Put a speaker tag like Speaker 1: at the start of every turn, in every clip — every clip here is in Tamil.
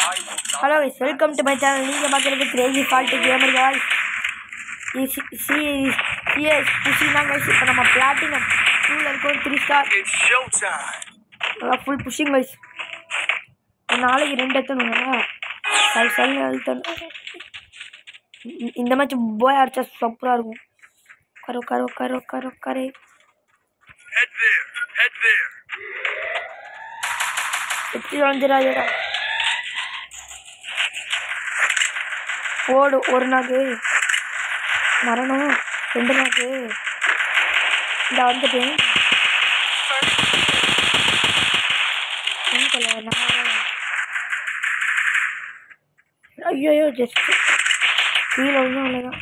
Speaker 1: Hello guys, welcome to my channel. நீங்க பார்க்கிறது Crazy Fault Gamer guys. CS pushing guys. இப்போ நம்ம platinum 2 ல இருக்கோம் 3 star. It's show time. full pushing guys. நாளைக்கு ரெண்டு எத்தணும்னா சல் அழுத்தணும். இந்த மேட்ச் போய் அடிச்சா சூப்பரா இருக்கும். கரோ head there. எப்படி வந்துறாயடா. ஓடு ஒரு நாக்கு மரணம் ரெண்டு நாக்கு இந்த வந்துட்டேன் ஐயோ ஜஸ்ட் கீழே ஒன்றும் அவ்வளோதான்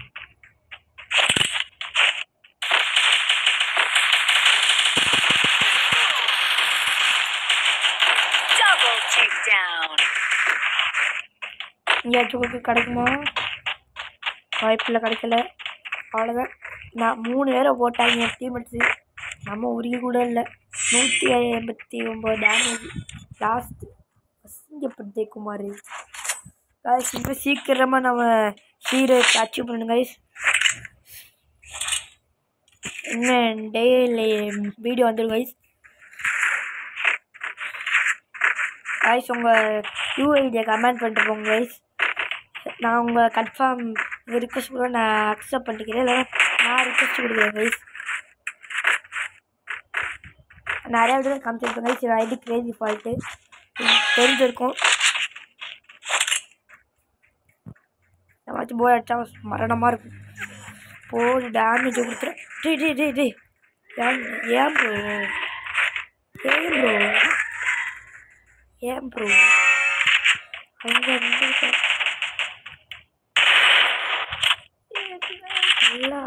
Speaker 1: எங்கேயாச்சும் கிடைக்குமா வாய்ப்பில் கிடைக்கல அவ்வளோதான் நான் 3 பேரை போட்டாங்க என் டீமெட்ஸு நம்ம உருகி கூட இல்லை 189 டேமேஜ் லாஸ்ட்டு அசிங்கப்படுத்தே குமார் கைஸ் இப்போ சீக்கிரமாக நம்ம ஹீரோ அச்சீவ் பண்ணணும் கைஸ் இன்னும் டெய்லி வீடியோ வந்துடும் கைஸ் உங்கள் யூஐடியை கமெண்ட் பண்ணிட்டு போங்க கைஸ் நான் உங்கள் கன்ஃபார்ம் ரிக்வெஸ்ட் கூட நான் அக்செப்ட் பண்ணிக்கிறேன் இல்லைனா நான் ரிக்வெஸ்ட் கொடுக்குறேன் கைஸ் நிறையா வீடியோ காமிச்சிருக்கேன் கைஸ் இது ஐடி கிரேசி ஃபால்ட்டு தெரிஞ்சிருக்கும் ஏதாச்சும் போய் அடித்தா மரணமாக இருக்கும் போய் டேமேஜ் கொடுத்துறேன் டே ஏன் ப்ரோ அங்கே இருந்து நல்லா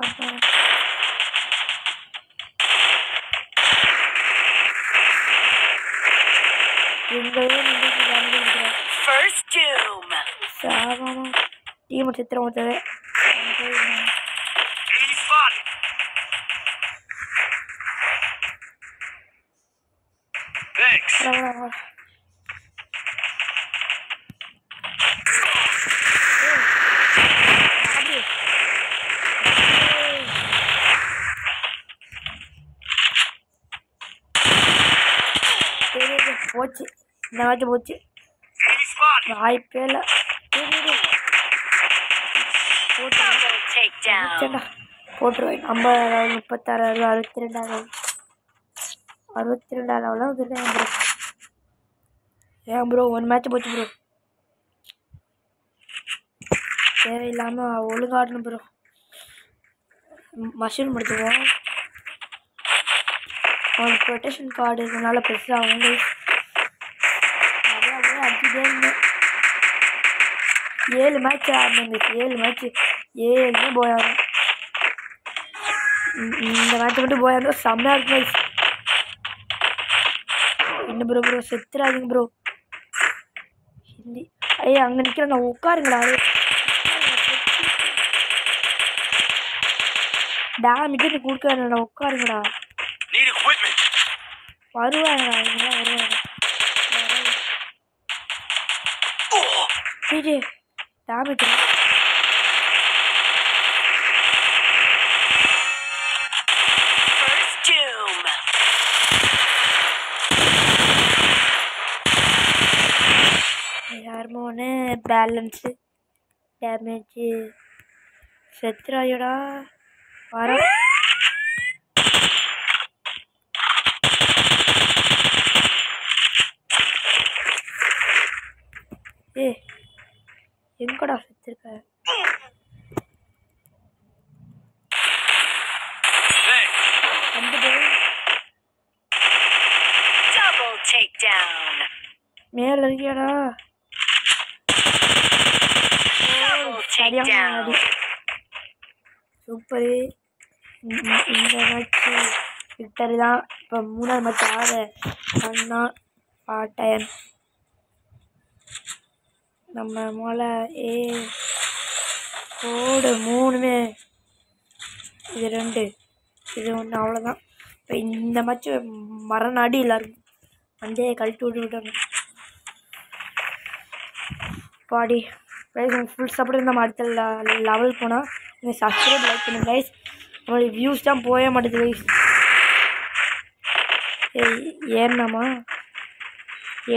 Speaker 1: டீம் சித்திரம் ஊற்றுது போச்சு இந்த மாதிரி போச்சு வாய்ப்பே இல்லை போட்டுருவேன் 50 36 62 லெவலாம் வந்துருக்கேன் ப்ரோ ஏன் ப்ரோ 1 மேட்ச் போச்சு ப்ரோ தேவையில்லாமல் ஒழுங்காடணும் ப்ரோ மஷின் முடிச்சுவோம் அவனுக்கு ப்ரொடெக்ஷன் கார்டு இருக்கிறதுனால பெருசாக அவங்க நிறையா அடிச்சுட்டே இருந்தேன் 7 மேட்ச் ஆடணுங்க 7 போயாடும் இந்த மேட்ச் மட்டும் போயாடும் செம்மையாக இருக்கும் என்ன ப்ரோ செத்துறாதீங்க ப்ரோ ஹிந்தி ஐயா அங்கே நிற்கிறேன் நான் உட்காருங்களா டேமேஜ் நீ கொடுக்க நான் உட்காருங்கடா வருவாங்கடா இவங்களாம் வருவாங்க சரி டேமேஜ் ஹார்மோனு பேலன்ஸு டேமேஜ் செத்துறாயோடா வர எங்கடா செத்துருக்க மேல இருக்கியாடா சூப்பரு இந்த மேட்ச்சு விக்டரி தான் இப்போ 3வது மேட்ச் ஆட பண்ணா பாட்டன் நம்ம மூளை கோடு 3 இது 2 இது 1 அவ்வளோதான் இப்போ இந்த மேட்ச்சு மரண அடி எல்லாருக்கும் வண்டியை கழட்டி விட்டு விட்டாங்க. பாடி கைஸ் உங்களுக்கு ஃபுல் சப்போர்ட் நம்ம அடுத்த லெவல் போனால் நீங்கள் சப்ஸ்கிரைப் லைக் பண்ணுங்க கைஸ். நம்மளுக்கு வியூஸ் தான் போய மாட்டேது கைஸ். ஏறினாமா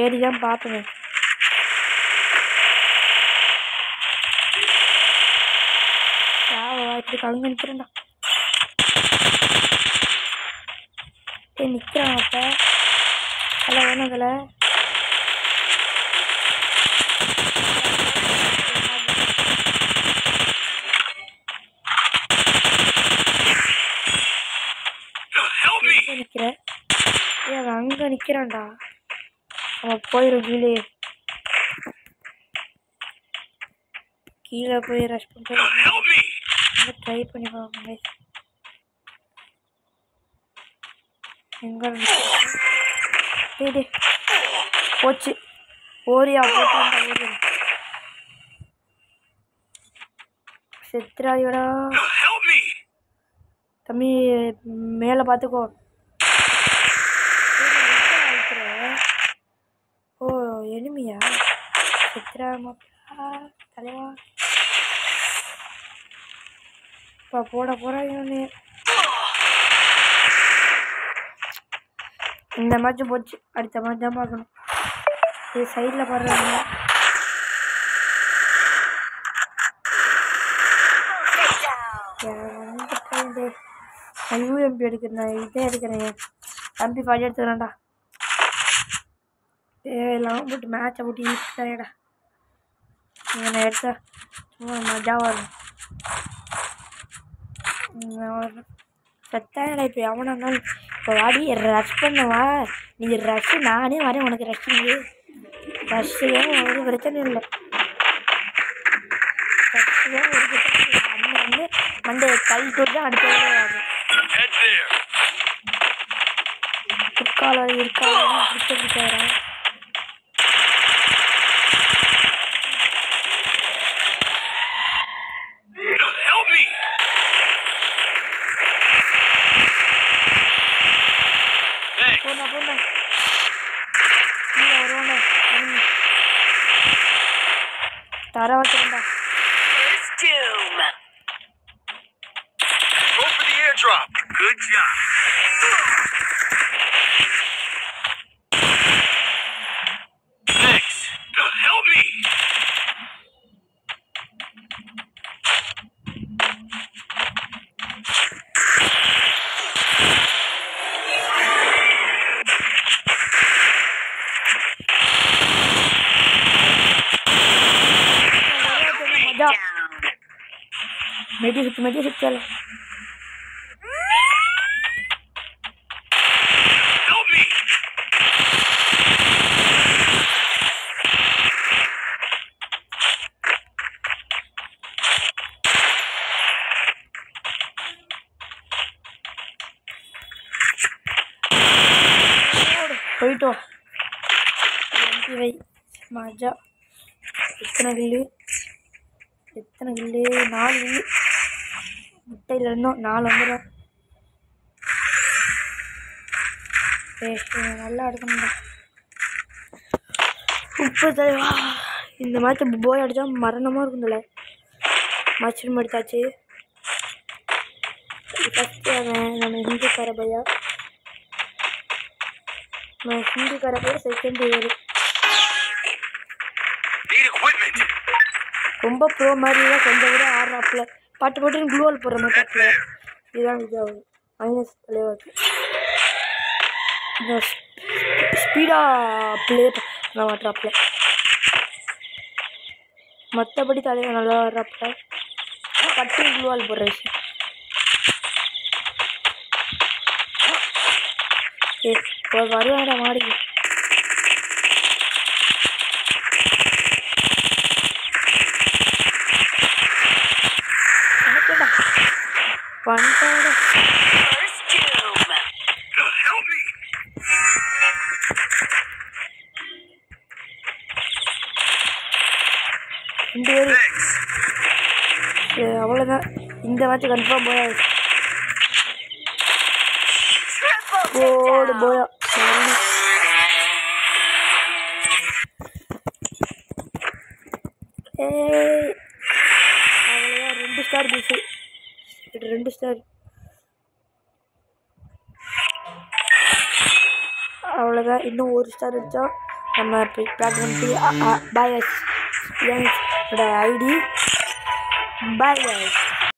Speaker 1: ஏறி தான் பார்ப்பேங்க. இப்படி அங்கே நிற்கிறேன்டா. நிற்கிறான் அப்போ அதில் வேணும் அதில் நிற்கிறேன். அவன் அங்கே நிற்கிறான்டா. அவன் போயிடும் கீழே போய் ரஷ் பண்ணிட்டு ட்ரை பண்ணி பார்ப்போம். எங்கே போச்சு ஓரியா போட்டு செத்துறாதியோடா தம்பி. மேலே பார்த்துக்கோ. ஓ எனிமியா செத்துறாமா தலைவா. இப்போ போட போகிறாங்க. இந்த மேட்சும் போச்சு. அடுத்த மேட்ச் தான் பார்க்கணும். இது சைடில் பாடுறாங்க. யூஎம்பி எடுக்கிறேன். இதே எடுக்கிறேன். தம்பி பாடி எடுத்துக்கிறேன்டா. தேவையில்லாமல் போட்டு மேட்சை போட்டு ஈஸியாடா. நான் எடுத்தா சும்மா மஜாவாக இருக்கும். செத்தாடா. இப்போ எவனா இருந்தாலும் இப்போ வாடி ரஷ் பண்ணவா. நீ ரஷ்ஷு நானே வரேன் உனக்கு ரஷ்ஷிங்கு. ரஷ்ஷு ஒரு பிரச்சனை இல்லை. ரஷ்ஷு ஒரு பிரச்சனை இல்லை. அண்ணன் வந்து மண்டே கல் தொட்டு தான் அடுத்த ஆகும். இருக்கால பிடிச்ச வரேன். போண்டா வருவாண்டா. தர வச்சுருந்தா. मेडी चल போயிட்டு வா. மஜா. எத்தனை கில்லு 4 கில்லு. முட்டையில் இருந்தோம் 4 வந்துடும். நல்லா எடுக்கணும்டா. உப்பு தலைவா. இந்த மாதிரி போய் அடித்தா மரணமாக இருக்கும்ல. மஷ்ரூம் எடுத்தாச்சு. ஃபஸ்ட்டு அவன் நம்ம ஹிந்திக்கார பையா. ஹிந்திக்கார பையா செகண்ட் இயர். ரொம்ப ப்ரோ மாதிரி தான் கொஞ்சம் கூட ஆடுறாப்புல. பாட்டு க்ளூவால் போடுற மாட்டாப்புல. இதுதான் இதாகும் மைனஸ் தலைவாக்கு. ஸ்பீடாக ப்ளே பண்ண மாட்டாப்புல. மற்றபடி தலைவன் நல்லா வர்றாப்புல. பட்டு க்ளூவால் போடுற விஷயம். வருவாடா மாடி. வந்துட்டாடா. அவ்வளோதான். இந்த மேட்ச் கன்ஃபார்ம் போயா. போடு போயா. அவ்வளோதான் 2 ஸ்டார் பீஸு. இது 2 ஸ்டார். அவ்வளோதான். இன்னும் 1 ஸ்டார் அடித்தா நம்ம பேக் பண்ணிட்டு பாய். என்னோட ஐடி பாய்.